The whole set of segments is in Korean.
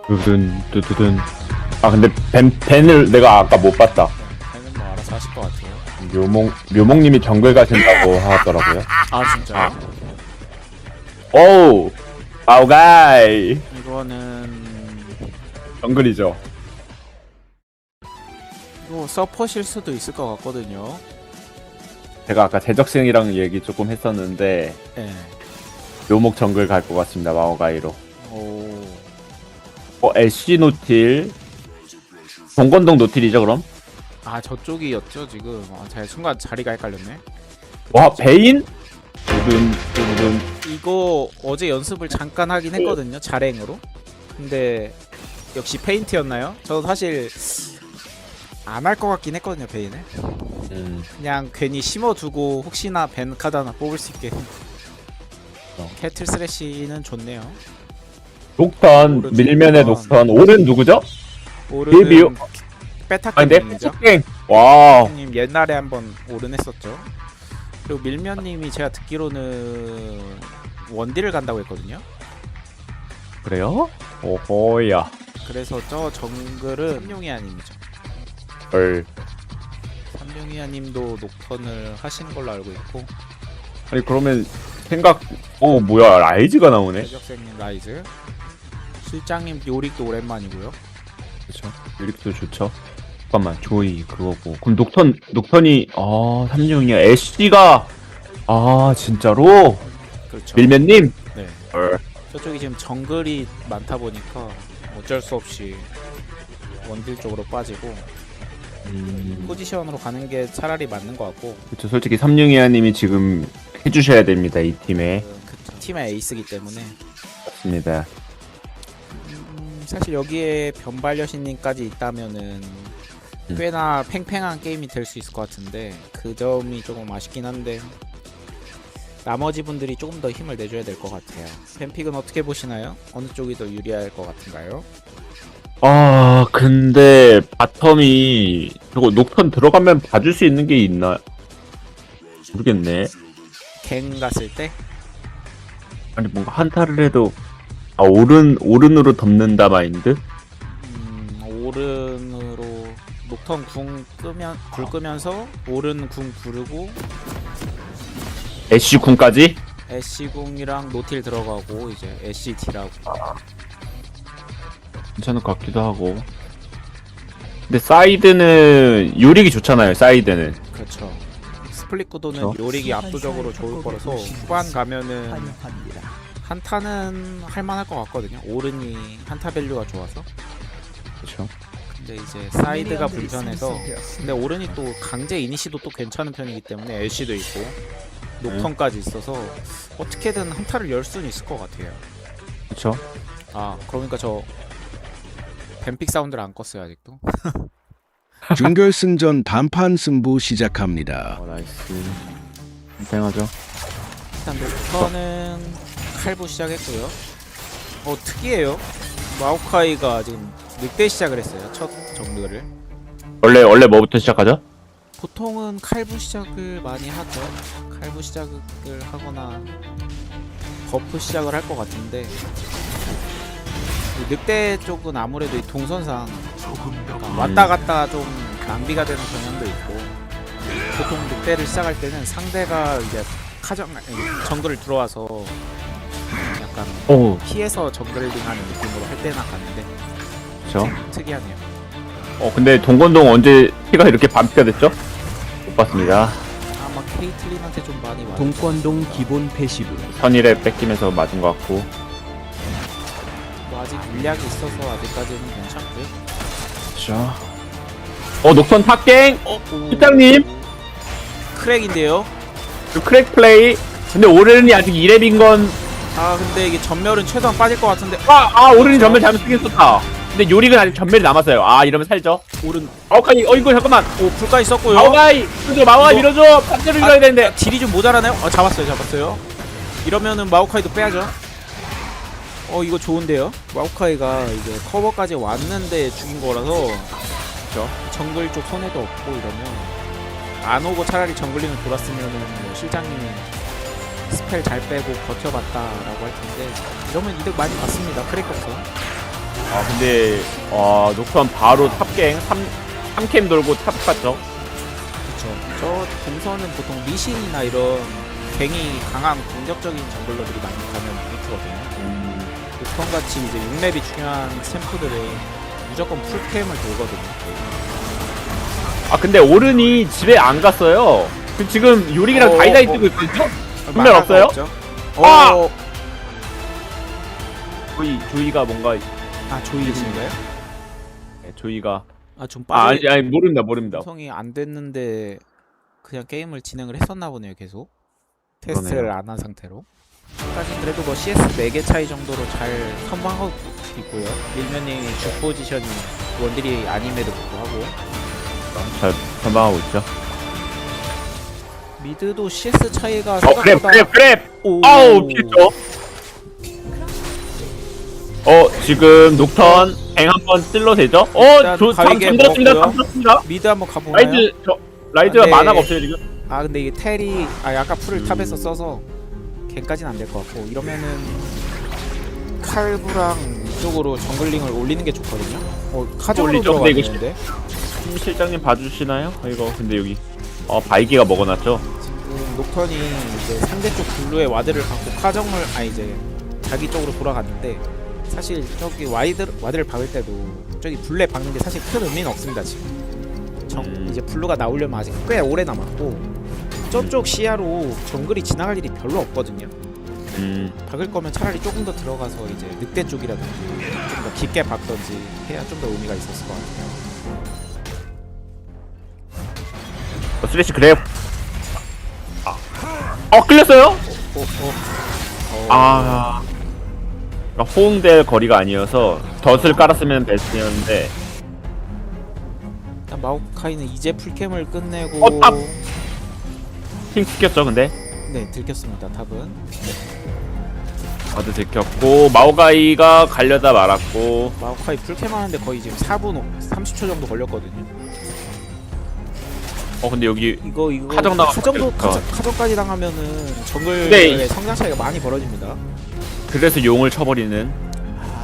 두둔 두두둔. 아 근데 벤을 내가 아까 못 봤다. 쟤는 뭐 알아서 하실 것 같아요. 묘목님이 정글 가신다고 하더라고요. 아 진짜요? 오우 아우가이 이거는 정글이죠. 이거 서퍼실 수도 있을 것 같거든요. 제가 아까 제적생이랑 얘기 조금 했었는데 네. 묘목 정글 갈 것 같습니다. 마오가이로. 오. 애쉬 노틸 동건동 노틸이죠 그럼? 아 저쪽이었죠 지금. 아, 제가 순간 자리가 헷갈렸네. 와 베인? 두둔 이거 어제 연습을 잠깐 하긴 했거든요. 자랭으로. 근데 역시 페인트였나요? 저도 사실 안 할 것 같긴 했거든요. 베인을. 그냥 괜히 심어두고 혹시나 벤 카드 하나 뽑을 수 있게. 캐틀 스래시는 좋네요. 녹턴 밀면의 녹턴 오른 누구죠? 오른은 데뷔- 아닌데? 빼타님이죠. 땡! 와 님 옛날에 한번 오른 했었죠. 그리고 밀면님이 제가 듣기로는 원딜을 간다고 했거든요. 그래요? 오호야 그래서 저 정글은 삼룡이아님이죠. 헐. 삼룡이아님도 녹턴을 하시는 걸로 알고 있고 아니 그러면 생각 뭐야 라이즈가 나오네. 대적생님 라이즈, 실장님 요릭도 오랜만이고요. 그렇죠. 이렇게도 좋죠. 잠깐만 조이 그거고 그럼 녹턴이 삼룡이야. 애쉬가 진짜로 그렇죠. 밀면님. 네. 헐. 저쪽이 지금 정글이 많다 보니까 어쩔 수 없이 원딜 쪽으로 빠지고 포지션으로 가는 게 차라리 맞는 것 같고. 그렇죠. 솔직히 삼룡이야님이 지금 해주셔야 됩니다 이 팀에. 그 팀의 에이스기 때문에. 맞습니다. 사실 여기에 변발여신님까지 있다면은 꽤나 팽팽한 게임이 될 수 있을 것 같은데 그 점이 조금 아쉽긴 한데 나머지 분들이 조금 더 힘을 내줘야 될 것 같아요. 팬픽은 어떻게 보시나요? 어느 쪽이 더 유리할 것 같은가요? 근데 바텀이 저거 녹턴 들어가면 봐줄 수 있는 게 있나 모르겠네. 갱 갔을 때 아니 뭔가 한타를 해도 오른으로 덮는다 마인드? 오른으로 녹턴 궁 끄면 불 끄면서 오른 궁 부르고 애쉬 궁까지? 애쉬 궁이랑 노틸 들어가고 이제 애쉬 딜하고. 괜찮을 것 같기도 하고. 근데 사이드는 요릭이 좋잖아요. 사이드는. 그렇죠. 스플릿 구도는 그렇죠. 요릭이 압도적으로 좋을 거라서 후반 가면은 한타는 할만할 것 같거든요. 오른이 한타 밸류가 좋아서. 그렇죠. 근데 이제 사이드가 불편해서. 근데 오른이 또 강제 이니시도 또 괜찮은 편이기 때문에 애쉬도 있고 녹턴까지 있어서 어떻게든 한타를 열 수는 있을 것 같아요. 그렇죠. 그러니까 저 뱀픽 사운드를 안 껐어요 아직도. 준결승전 단판 승부 시작합니다. 나이스. 팽하죠. 일단 녹턴은 칼부 시작했고요. 특이해요. 마오카이가 지금 늑대 시작을 했어요. 첫 정글을. 원래 뭐부터 시작하죠? 보통은 칼부 시작을 많이 하죠. 칼부 시작을 하거나 버프 시작을 할 것 같은데 이 늑대 쪽은 아무래도 이 동선상 왔다 갔다 좀 낭비가 되는 경향도 있고 보통 늑대를 시작할 때는 상대가 이제 정글을 들어와서 약간 피해서 정글링하는 느낌으로 할 때나 가는데 그렇죠. 특이하네요. 근데 동건동 언제 피가 이렇게 반피가 됐죠? 못 봤습니다. 아마 케이틀린한테 좀 많이 맞았죠. 동권동 기본 패시브. 선일에 뺏기면서 맞은 것 같고. 뭐 아직 물약이 있어서 아직까지는 괜찮고요. 그렇죠. 녹턴 탑갱! 팀장님! 크랙인데요. 크랙 플레이. 근데 오른이 아직 2렙인 건. 근데 이게 전멸은 최소한 빠질 것 같은데. 오른이 전멸 잘못 쓰긴 썼다. 근데 요릭은 아직 전멸이 남았어요. 이러면 살죠. 오른 마오카이, 이거 잠깐만. 불까지 썼고요. 마오카이, 마오카이 밀어줘. 반대로 밀어야 되는데. 딜이 좀 모자라네요. 잡았어요. 이러면은 마오카이도 빼야죠. 이거 좋은데요. 마오카이가 이제 커버까지 왔는데 죽인 거라서 그렇죠. 정글 쪽 손해도 없고 이러면 안 오고 차라리 정글링을 돌았으면은 뭐 실장님이 스펠 잘 빼고 버텨봤다라고 할 텐데 이러면 이득 많이 받습니다. 크랙 검사. 아 근데 녹턴 바로 탑갱 3캠 돌고 탑 갔죠. 그쵸. 저 동선은 보통 리신이나 이런 갱이 강한 공격적인 정글러들이 많이 가는 루트거든요. 녹턴같이 이제 6렙이 중요한 챔프들은 무조건 풀캠을 돌거든요. 아 근데 오른이 집에 안 갔어요. 그 지금 요릭이랑 다이다이 뜨고 있거든요. 분명 만화가 없어요? 없죠. 아! 조이가 뭔가 조이신가요? 네, 조이가 좀 아니 빠져. 모릅니다. 구성이 안 됐는데 그냥 게임을 진행을 했었나 보네요. 계속 테스트를 그러네요. 안 한 상태로. 까진 그래도 뭐 CS 4개 차이 정도로 잘 선방하고 있고요. 밀면이 주 포지션이 원딜이 아님에도 불구하고 잘 선방하고 있죠. 미드도 CS 차이가 그랩 오. 아우 피했죠. 지금 녹턴 뱅 한번 찔러 되죠? 일단 바위게 먹었고요. 잠들었습니다. 미드 한번 가보나요? 라이즈가 네. 만화가 없어요 지금. 근데 이게 텔이 아까 풀을 탑에서 써서 갱까지는 안 될 것 같고 이러면은 칼부랑 이쪽으로 정글링을 올리는 게 좋거든요. 카정으로 올리죠. 근데 이거 들어가는데 팀 실장님 봐주시나요? 이거 근데 여기 바이기가 먹어놨죠. 지금 녹턴이 이제 상대 쪽 블루의 와드를 받고 카정을 이제 자기 쪽으로 돌아갔는데 사실 저기 와드를 박을 때도 저기 블루에 박는 게 사실 큰 의미는 없습니다 지금. 이제 블루가 나오려면 아직 꽤 오래 남았고 저쪽 시야로 정글이 지나갈 일이 별로 없거든요. 박을 거면 차라리 조금 더 들어가서 이제 늑대 쪽이라든지 좀 더 깊게 박던지 해야 좀 더 의미가 있었을 것 같아요. 스레시 그랩. 끌렸어요? 그러니까 호응될 거리가 아니어서 덫을 깔았으면 베스트였는데. 일단 마오카이는 이제 풀캠을 끝내고 탑! 핑 시켰죠 근데. 네 들켰습니다. 탑은 와드 들켰고 마오가이가 갈려다 말았고. 마오카이 풀캠 하는데 거의 지금 4분 30초 정도 걸렸거든요. 근데 여기 이거 카정 나가면 카정까지 당하면은 정글의 네. 성장 차이가 많이 벌어집니다. 그래서 용을 쳐버리는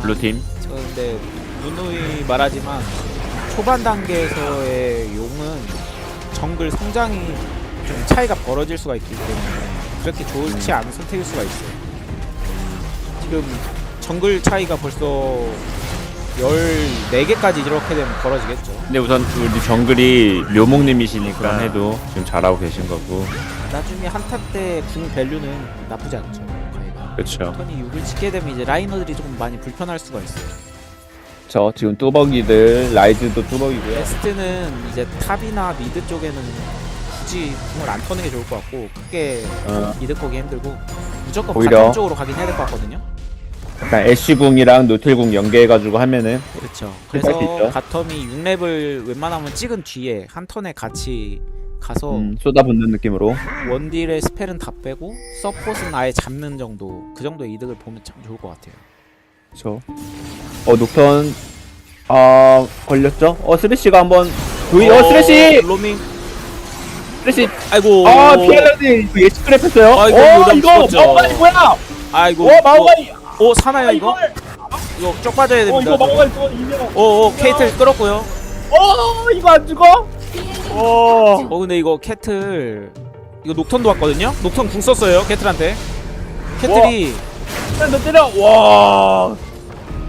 블루팀. 저 근데 누누이 말하지만 초반 단계에서의 용은 정글 성장이 좀 차이가 벌어질 수가 있기 때문에 그렇게 좋지 않은 선택일 수가 있어요. 지금 정글 차이가 벌써 14개까지 이렇게 되면 벌어지겠죠. 근데 우선 우리 정글이 묘목님이시니까 해도 지금 잘하고 계신 거고. 나중에 한타 때 궁 밸류는 나쁘지 않죠. 가이가. 그렇죠. 턴이 6을 찍게 되면 이제 라이너들이 조금 많이 불편할 수가 있어요. 저 지금 뚜벅이들 라이즈도 뚜벅이고요. 베스트는 이제 탑이나 미드 쪽에는 굳이 궁을 안 터는 게 좋을 것 같고 크게 이득 보기 힘들고 무조건 오히려 바텀 쪽으로 가긴 해야 될 것 같거든요. 약간 애쉬궁이랑 노틸궁 연계해가지고 하면은 그렇죠. 할수 그래서 있죠. 바텀이 6렙을 웬만하면 찍은 뒤에 한 턴에 같이 가서 쏟아붓는 느낌으로. 원딜의 스펠은 다 빼고 서폿은 아예 잡는 정도 그 정도의 이득을 보면 참 좋을 것 같아요. 그렇죠. 녹턴 걸렸죠? 스레시가 한번 스레시! 로밍 스레시! 아이고 피엘라드 예측 그랩 했어요. 아이고, 이거 죽었죠. 마오가이 뭐야? 아이고 마오가이! 사나요 이거? 이거 쪽 빠져야 됩니다. 이거 마오가이 또 이명. 케이틀 끌었고요. 이거 안 죽어? 근데 이거 캐틀 이거 녹턴도 왔거든요? 녹턴 궁 썼어요 캐틀한테. 캐틀이 너 때려. 와.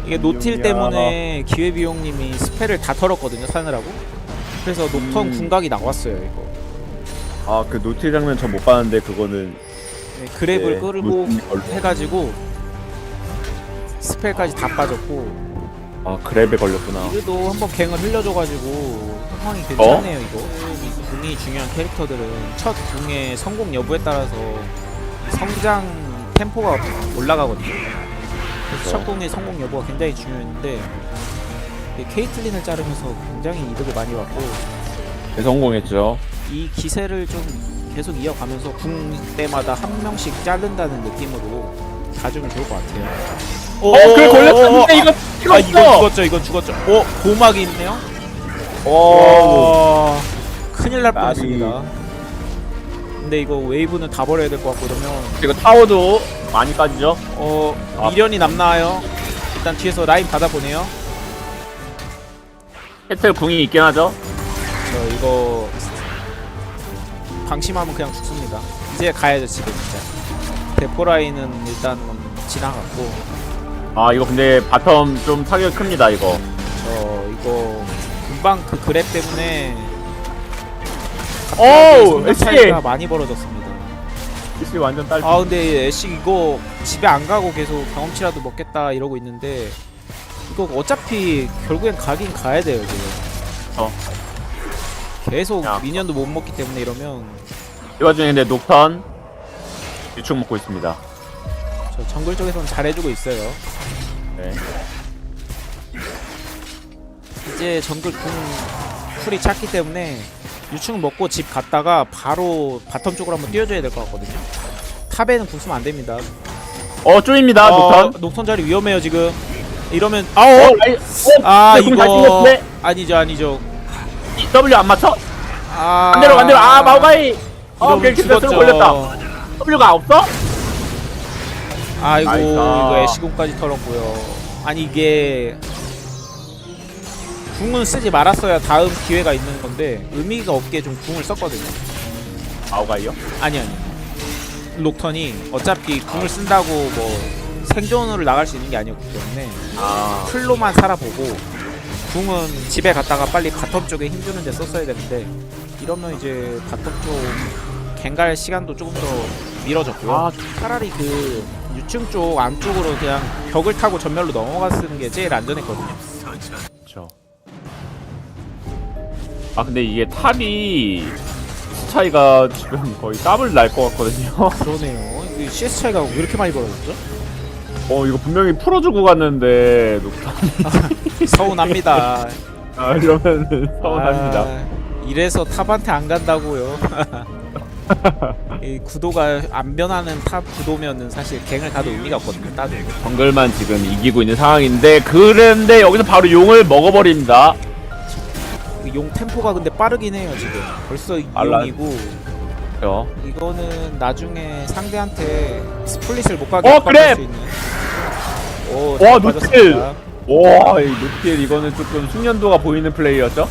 이게 노틸 때문에 기회비용님이 스펠을 다 털었거든요 사느라고. 그래서 녹턴 궁각이 나왔어요 이거. 그 노틸 장면 저 못 봤는데 그거는 네, 그랩을 네, 끌고 무슨 걸로. 해가지고 스펠까지 다 빠졌고 그랩에 걸렸구나. 그래도 한번 갱을 흘려줘가지고 상황이 괜찮네요 이거. 이 궁이 중요한 캐릭터들은 첫 궁의 성공 여부에 따라서 이 성장 템포가 올라가거든요. 그래서 첫 궁의 성공 여부가 굉장히 중요했는데 케이틀린을 자르면서 굉장히 이득을 많이 받고 성공했죠. 이 기세를 좀 계속 이어가면서 궁 때마다 한 명씩 자른다는 느낌으로 가주면 좋을 것 같아요. 그래 걸렸는데 이거 이건 죽었죠. 고막이 있네요. 큰일 날 뻔했습니다. 근데 이거 웨이브는 다 버려야 될 것 같고 그러면 이거 타워도 많이 까지죠? 미련이 남나요? 일단 뒤에서 라인 받아보네요. 캐틀 궁이 있긴 하죠. 저 이거 방심하면 그냥 죽습니다. 이제 가야죠 집에 진짜. 대포 라인은 일단 지나갔고 아 이거 근데 바텀 좀 타격이 큽니다 이거. 저 이거 금방 그 그랩 때문에 오우 성장 애쉬. 차이가 많이 벌어졌습니다. 애쉬 완전 딸. 아 근데 애쉬 이거 집에 안 가고 계속 경험치라도 먹겠다 이러고 있는데 이거 어차피 결국엔 가긴 가야 돼요 지금. 계속 야. 미니언도 못 먹기 때문에 이러면 이 와중에 근데 녹턴 유충 먹고 있습니다. 저 정글 쪽에서는 잘해주고 있어요. 네. 이제 정글 궁 풀이 찼기 때문에 유충 먹고 집 갔다가 바로 바텀 쪽으로 한번 뛰어줘야 될 것 같거든요. 탑에는 궁 쓰면 안 됩니다. 쪼입니다 녹턴. 녹턴 자리 위험해요 지금. 이러면 라인. 아 근데 궁잘 이거 튕겼네. 아니죠. W 안 맞춰? 아 반대로 아 마오가이. 이러면 킬스 죽었죠. 걸렸다. W가 없어? 아이고 나이스. 이거 애쉬궁까지 털었고요. 아니 이게 궁은 쓰지 말았어야 다음 기회가 있는 건데 의미가 없게 좀 궁을 썼거든요. 마오가이요? 아니 녹턴이 어차피 궁을 쓴다고 뭐 생존으로 나갈 수 있는 게 아니었기 때문에 아 풀로만 살아보고 궁은 집에 갔다가 빨리 바텀 쪽에 힘주는 데 썼어야 되는데 이러면 이제 바텀 쪽 갱갈 시간도 조금 더 미뤄졌고요. 아, 차라리 그 유충 쪽 안쪽으로 그냥 벽을 타고 전멸로 넘어갔는 게 제일 안전했거든요. 그렇죠. 아 근데 이게 탑이 차이가 지금 거의 더블 날 것 같거든요. 그러네요. 이게 CS 차이가 왜 이렇게 많이 벌어졌죠? 이거 분명히 풀어주고 갔는데 녹턴. 서운합니다. 아 이러면 서운합니다. 아, 이래서 탑한테 안 간다고요. 이 구도가 안 변하는 탑 구도면은 사실 갱을 가도 의미가 없거든요. 따도. 정글만 지금 이기고 있는 상황인데 그런데 여기서 바로 용을 먹어버립니다. 용 템포가 근데 빠르긴 해요 지금. 벌써 알라. 용이고 그렇죠. 이거는 나중에 상대한테 스플릿을 못 가게 그래! 압박할 수 있는. 오, 와, 잘 노틸! 빠졌습니다. 와, 이 노틸 이거는 조금 숙련도가 보이는 플레이였죠?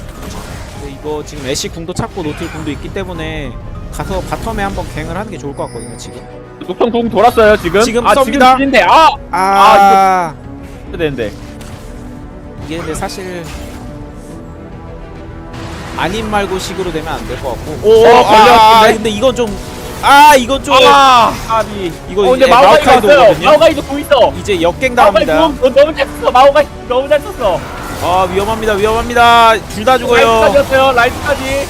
근데 이거 지금 애쉬 궁도 찾고 노틸 궁도 있기 때문에 가서 바텀에 한번 갱을 하는 게 좋을 것 같거든요 지금. 녹턴 궁 돌았어요 지금? 지금 아 썹니다. 지금 인데 아! 아, 이거 되는데 이게 근데 사실 아님 말고 식으로 되면 안 될 것 같고. 오, 걸렸는데? 근데 이건 좀 이건 좀 아비 이거 근데 이제 마오가이가 마오카이도 왔어요. 오거든요. 마오가이도 궁 있어. 이제 역갱 마오가이 당합니다. 궁 너무 잘 썼어. 마오가이 너무 잘 썼어. 아 위험합니다. 둘 다 죽어요. 라이트까지였어요. 라이트까지.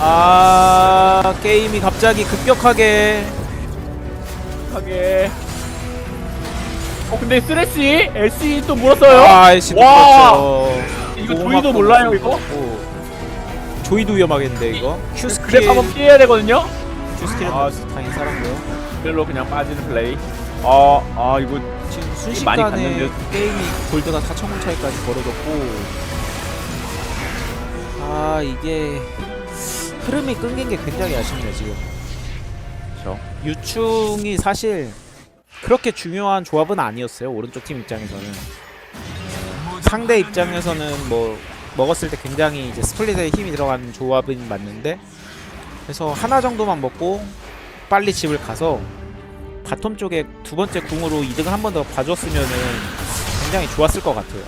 아 게임이 갑자기 급격하게. 하게. 근데 쓰레쉬 LC 또 물었어요. 아 애쉬 와. 죽었죠. 이거 조이도 몰라요 이거? 조이도 위험하겠는데 이거. Q 그래 스킬 한번 피해야 되거든요. Q 스킬은 아, 다행히 살았고요. 그걸로 그냥 빠지는 플레이. 이거 지금 많이 순식간에 갔는데. 게임이 골드가 4,000원 차이까지 벌어졌고 이게 흐름이 끊긴 게 굉장히 아쉽네요 지금. 그렇죠. 유충이 사실 그렇게 중요한 조합은 아니었어요 오른쪽 팀 입장에서는. 상대 입장에서는 뭐 먹었을 때 굉장히 이제 스플릿에 힘이 들어가는 조합은 맞는데 그래서 하나 정도만 먹고 빨리 집을 가서 바텀 쪽에 두 번째 궁으로 이득을 한 번 더 봐줬으면은 굉장히 좋았을 것 같아요.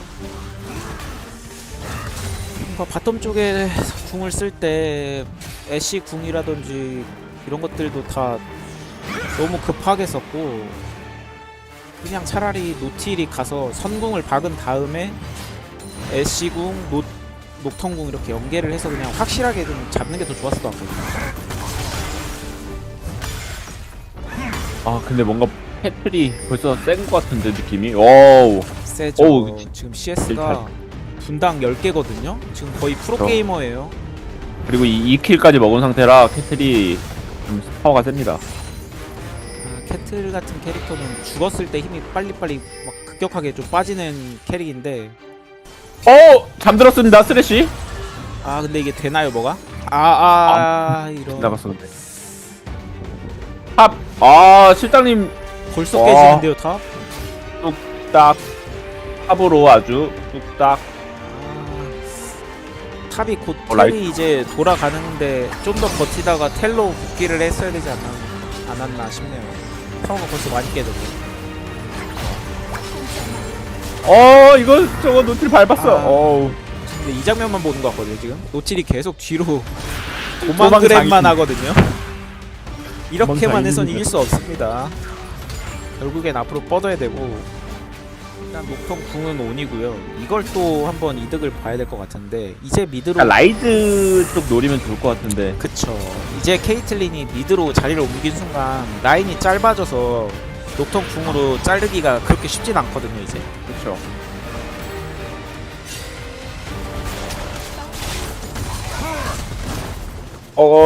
그러니까 바텀 쪽에 궁을 쓸 때 애쉬 궁이라든지 이런 것들도 다 너무 급하게 썼고 그냥 차라리 노틸이 가서 선궁을 박은 다음에 애쉬궁, 녹턴궁 이렇게 연계를 해서 그냥 확실하게 좀 잡는 게 더 좋았을 것 같거든요. 근데 뭔가 패틀이 벌써 센 것 같은데 느낌이. 오우. 세죠. 어우, 지금 CS가 분당 10개거든요. 지금 거의 프로게이머예요. 그리고 이 2킬까지 먹은 상태라 캐틀이 좀 파워가 셉니다. 캐틀 같은 캐릭터는 죽었을 때 힘이 빨리빨리 막 급격하게 좀 빠지는 캐릭인데 잠들었습니다 쓰레쉬. 근데 이게 되나요 뭐가? 이런 나갔었는데. 탑. 실장님 벌써 와. 깨지는데요 탑? 뚝딱 탑으로 아주 뚝딱. 탑이 곧 라이- 텔이 이제 돌아가는데 좀 더 버티다가 텔로 복귀를 했어야 되지 않았나 싶네요. 타워가 벌써 많이 깨졌고. 이거 저거 노틸 밟았어. 아. 어우. 근데 이 장면만 보는 것 같거든요 지금. 노틸이 계속 뒤로 도망 5만 그램만 장인. 하거든요. 이렇게만 도망 해선 장인입니다. 이길 수 없습니다. 결국엔 앞으로 뻗어야 되고. 일단 녹턴 궁은 온이고요. 이걸 또 한번 이득을 봐야 될 것 같은데 이제 미드로 라이드 쪽 노리면 좋을 것 같은데. 그쵸. 이제 케이틀린이 미드로 자리를 옮긴 순간 라인이 짧아져서 녹턴 궁으로 자르기가 그렇게 쉽진 않거든요 이제. 그렇죠.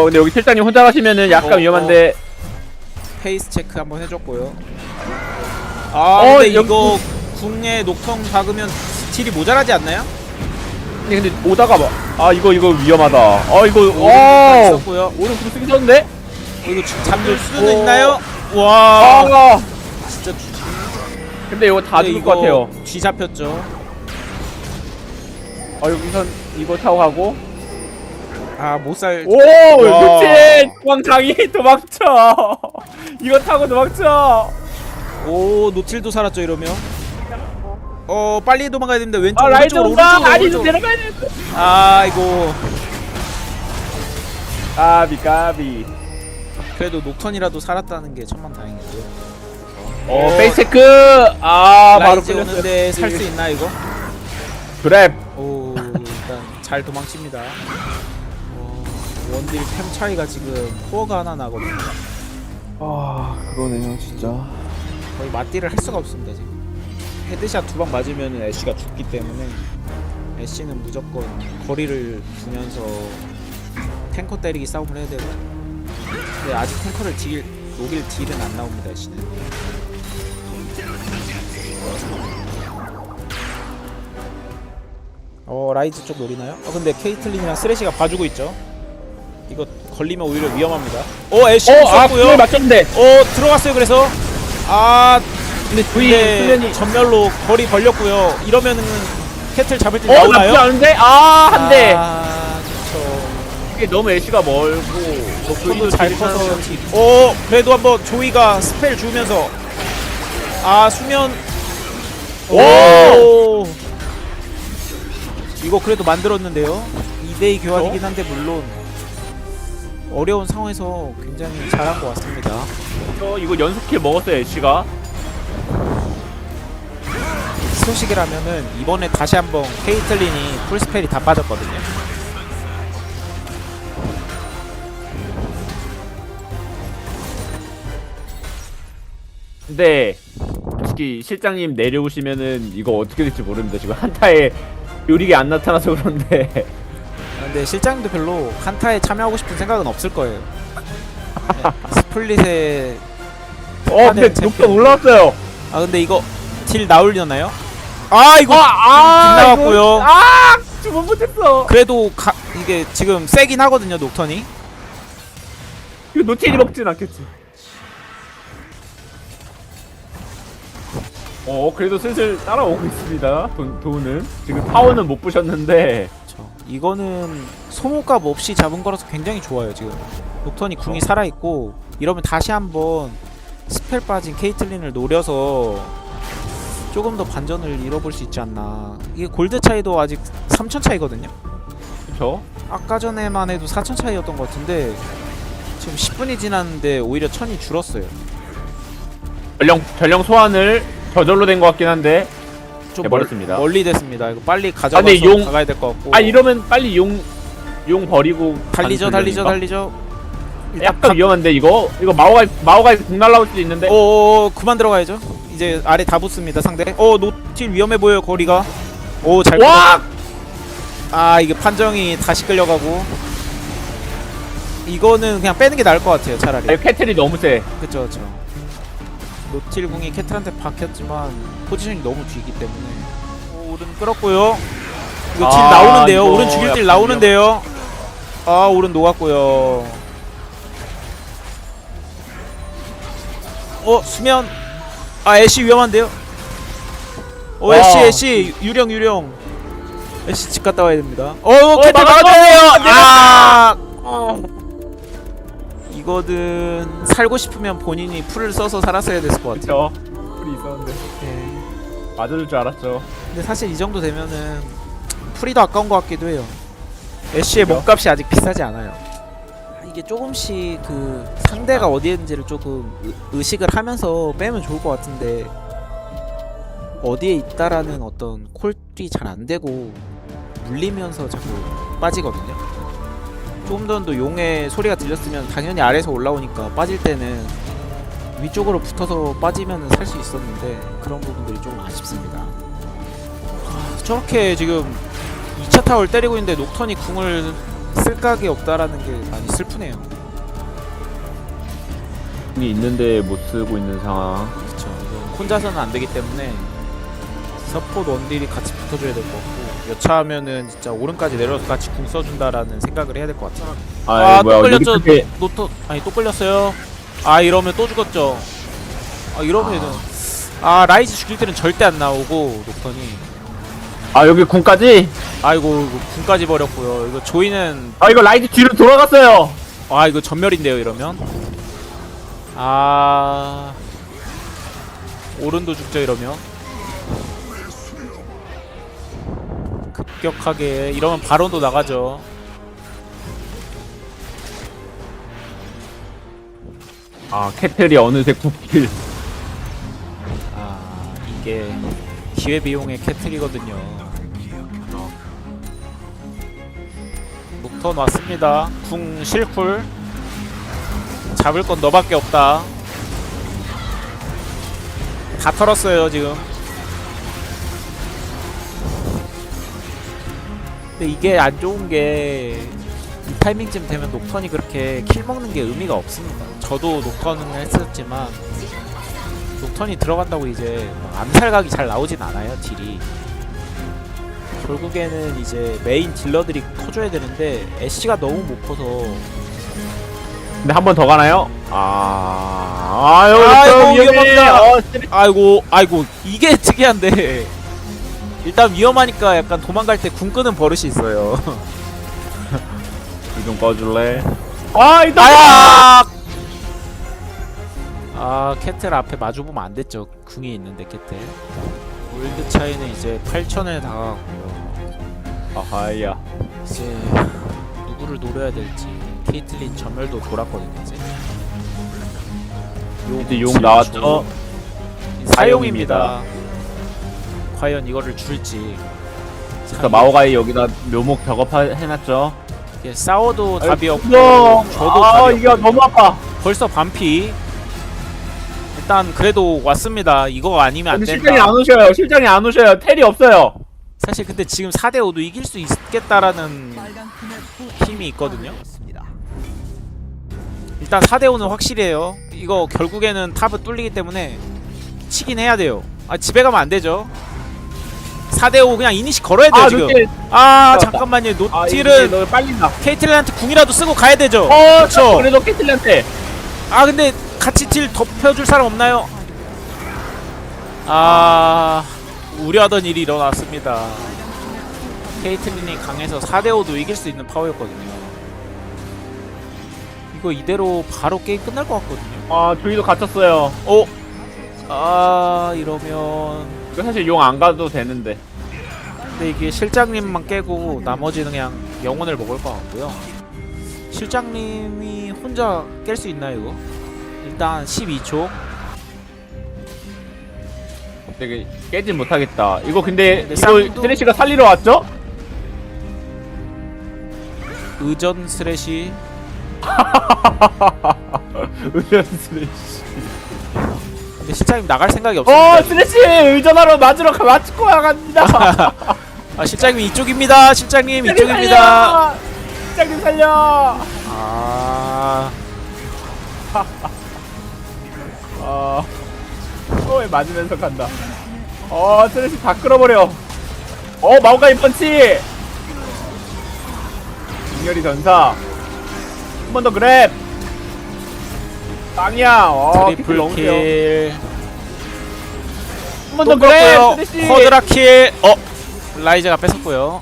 근데 여기 실장님 혼자 가시면은 약간 위험한데. 페이스 체크 한번 해줬고요. 근데 여기 이거 궁에 녹턴 박으면 딜이 모자라지 않나요? 근데 오다가 이거 위험하다. 이거 있었고요. 오른 구르 쓰기 썼는데. 이거 잠들 수도 있나요? 아, 와 진짜 근데 이거 다 죽을 것 같아요. 뒤 잡혔죠. 여기선 이거 타고 가고. 못살. 오, 와. 미친 도망장이 도망쳐. 이거 타고 도망쳐. 오 노틸도 살았죠 이러면. 빨리 도망가야 됩니다. 왼쪽 라이드 오른쪽으로 온다. 오른쪽으로 아니 좀 오른쪽. 내려가야 돼. 이거 까비. 그래도 녹턴이라도 살았다는 게 천만다행이고요. 페이스 체크. 바로 라이즈 끌렸어요. 오는데 살 수 있나 이거? 그래. 오 일단 잘 도망칩니다. 원딜 템 차이가 지금 코어가 하나 나거든요. 그러네요 진짜. 거의 맞딜을 할 수가 없습니다 지금. 헤드샷 2방 맞으면 애쉬가 죽기 때문에 애쉬는 무조건 거리를 두면서 탱커 때리기 싸움을 해야 되고. 근데 아직 탱커를 녹일 딜은 안 나옵니다 애쉬는. 라이즈 쪽 노리나요? 근데 케이틀린이랑 쓰레쉬가 봐주고 있죠. 이거 걸리면 오히려 위험합니다. 애쉬 썼고요. 그걸 맞췄는데. 들어갔어요. 그래서 근데 근데 전멸로 거리 벌렸고요. 이러면은 캐틀 잡을 때 나쁘지 나오나요? 않은데. 한 대. 그쵸. 이게 너무 애쉬가 멀고. 녹턴도 잘 커서 그래도 한번 조이가 스펠 주면서 수면. 오! 이거 그래도 만들었는데요. 2대2 교환이긴 한데 물론 어려운 상황에서 굉장히 잘한 것 같습니다. 이거 연속킬 먹었어요 애쉬가. 소식이라면은 이번에 다시 한번 케이틀린이 풀스펠이 다 빠졌거든요. 근데 솔직히 실장님 내려오시면은 이거 어떻게 될지 모릅니다. 지금 한타에 요리게 안 나타나서 그런데. 근데 실장님도 별로 칸타에 참여하고 싶은 생각은 없을 거예요. 스플릿에 근데 녹턴 올라왔어요. 근데 이거 딜 나올려나요? 이거 빗나갔고요. 빗나갔고요. 주문 못했어. 그래도 이게 지금 세긴 하거든요 녹턴이. 이거 노틸이 먹진 않겠지. 그래도 슬슬 따라오고 있습니다. 돈은 지금 타워는 못 부셨는데. 이거는 소모값 없이 잡은 거라서 굉장히 좋아요 지금. 녹턴이 궁이 살아있고 이러면 다시 한번 스펠 빠진 케이틀린을 노려서 조금 더 반전을 이뤄볼 수 있지 않나. 이게 골드 차이도 아직 3천 차이거든요. 그쵸? 아까 전에만 해도 4천 차이였던 것 같은데 지금 10분이 지났는데 오히려 천이 줄었어요. 전령 소환을 저절로 된 것 같긴 한데 좀 해버렸습니다. 멀리 됐습니다. 이거 빨리 가져가서 근데 가야 될 것 같고. 이러면 빨리 용 버리고 달리죠. 약간 위험한데 이거 마오가 궁 날라올 수도 있는데. 그만 들어가야죠. 이제 아래 다 붙습니다 상대. 노틸 위험해 보여요 거리가. 잘. 와! 이게 판정이 다시 끌려가고. 이거는 그냥 빼는 게 나을 것 같아요 차라리. 캐틀이 너무 세. 그쵸. 노틸 궁이 캐틀한테 박혔지만 포지션이 너무 뒤기 때문에. 오른 끌었고요. 이거 딜 나오는데요. 이거 오른 죽일 딜 나오는데요. 오른 녹았고요. 수면. 애쉬 위험한데요. 오 와. 애쉬 유령 애쉬 집 갔다 와야 됩니다. 캐틀 막았어! 막아주세요. 이거든 살고 싶으면 본인이 풀을 써서 살았어야 됐을 것 같아요. 그쵸. 풀이 있었는데 예. 맞아줄 줄 알았죠. 근데 사실 이 정도 되면은 풀이 더 아까운 것 같기도 해요. 애쉬의 몸값이 아직 비싸지 않아요. 이게 조금씩 그 상대가 어디에 있는지를 조금 의식을 하면서 빼면 좋을 것 같은데 어디에 있다라는 어떤 콜이 잘 안 되고 물리면서 자꾸 빠지거든요. 조금 더 용의 소리가 들렸으면 당연히 아래에서 올라오니까 빠질 때는 위쪽으로 붙어서 빠지면 살 수 있었는데 그런 부분들이 조금 아쉽습니다. 저렇게 지금 2차 타워를 때리고 있는데 녹턴이 궁을 쓸 각이 없다라는 게 많이 슬프네요. 이 있는데 못 쓰고 있는 상황. 그렇죠. 혼자서는 안 되기 때문에 서포트 원딜이 같이 붙어줘야 될 것 같고 여차하면은 진짜 오른까지 내려서 같이 궁 써준다라는 생각을 해야 될 것 같아요. 아, 또 뭐야 걸렸죠. 이렇게 노트 아니 또 걸렸어요. 아 이러면 또 죽었죠. 아 이러면은 라이즈 죽일 때는 절대 안 나오고 녹턴이 여기 궁까지. 아이고 이거 궁까지 버렸고요. 이거 조이는 이거 라이트 뒤로 돌아갔어요. 이거 전멸인데요 이러면. 오른도 죽죠 이러면. 급격하게 이러면 바론도 나가죠. 캐틀이 어느새 9킬. 이게 기회비용의 캐틀이거든요. 녹턴 왔습니다. 궁 실쿨. 잡을 건 너밖에 없다. 다 털었어요 지금. 근데 이게 안 좋은 게 이 타이밍쯤 되면 녹턴이 그렇게 킬 먹는 게 의미가 없습니다. 저도 녹턴은 했었지만 녹턴이 들어간다고 이제 암살각이 잘 나오진 않아요 딜이. 결국에는 이제 메인 딜러들이 커줘야 되는데 애쉬가 너무 못 커서. 근데 한 번 더 가나요? 아이고 위험합니다. 아이고 이게 특이한데 일단 위험하니까 약간 도망갈 때 궁 끄는 버릇이 있어요. 좀 꺼줄래? 캐틀 앞에 마주보면 안 됐죠. 궁이 있는데 캐틀. 골드 차이는 이제 8,000에 다가갔고요. 아하야. 이제 누구를 노려야 될지. 케이틀린 전멸도 돌았거든요 이제. 이제 용 나왔죠? 사용입니다. 과연 이거를 줄지. 그래서 마오가이 여기다 묘목 작업해놨죠. 이게 싸워도 답이 없고 저도 답이 이게 없거든요. 너무 아파. 벌써 반피. 일단 그래도 왔습니다. 이거 아니면 안 근데 된다. 실장이 안 오셔요. 실장이 안 오셔요. 텔이 없어요. 사실 근데 지금 4대5도 이길 수 있겠다라는 힘이 있거든요. 일단 4대5는 확실해요. 이거 결국에는 탑을 뚫리기 때문에 치긴 해야 돼요. 집에 가면 안 되죠. 4대5 그냥 이니시 걸어야 돼요 지금. 늦게. 잠깐만요. 이게 노틸은 너 빨린다. 케이틀린한테 궁이라도 쓰고 가야 되죠. 그렇죠. 그래도 캐틀한테. 근데 같이 딜 덮여줄 사람 없나요? 우려하던 일이 일어났습니다. 케이틀린이 강해서 4대5도 이길 수 있는 파워였거든요. 이거 이대로 바로 게임 끝날 것 같거든요. 조이도 갇혔어요. 이러면 이거 사실 용 안 가도 되는데. 근데 이게 실장님만 깨고 나머지는 그냥 영혼을 먹을 것 같고요. 실장님이 혼자 깰 수 있나요 이거? 일단 12초. 되게 깨진 못하겠다. 이거 근데 이거 쌍도- 쓰레쉬가 살리러 왔죠? 의전 스레시. 의전 쓰레쉬. 근데 실장님 나갈 생각이 없습니다. 쓰레쉬 의전하러 맞을 거야 갑니다. 실장님 이쪽입니다. 실장님 이쪽입니다. 실장님 살려. 왜 맞으면서 간다. 쓰레쉬 다 끌어버려. 마오가이 펀치. 잉여리 전사. 한 번 더 그랩. 빵이야. 트리플 킬. 한 번 더 그래요. 그래. 허드라킬. 라이즈가 뺏었고요.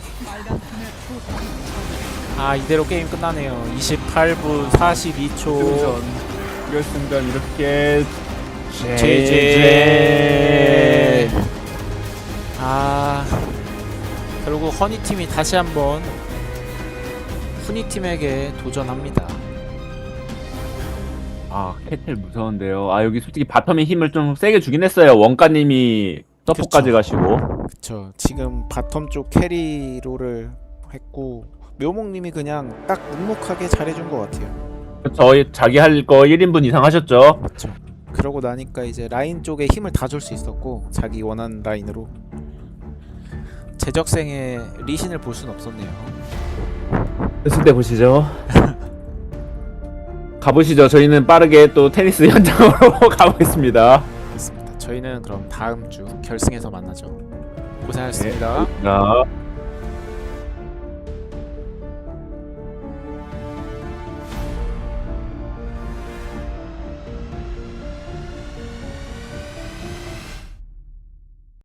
아 이대로 게임 끝나네요. 28분 42초. 결승전 이렇게 제제. 아 결국 허니팀이 다시 한번 후니팀에게 도전합니다. 아 캐틀 무서운데요. 아 여기 솔직히 바텀의 힘을 좀 세게 주긴 했어요. 원가님이 서포까지 그쵸. 가시고. 그쵸. 지금 바텀 쪽 캐리로를 했고 묘목님이 그냥 딱 묵묵하게 잘해준 것 같아요. 저희 자기 할 거 1인분 이상 하셨죠? 그쵸. 그러고 나니까 이제 라인 쪽에 힘을 다 줄 수 있었고 자기 원하는 라인으로 제적생의 리신을 볼 순 없었네요. 됐을 때 보시죠. 가보시죠. 저희는 빠르게 또 테니스 현장으로 가보겠습니다. 그렇습니다. 저희는 그럼 다음 주 결승에서 만나죠. 고생하셨습니다. 자.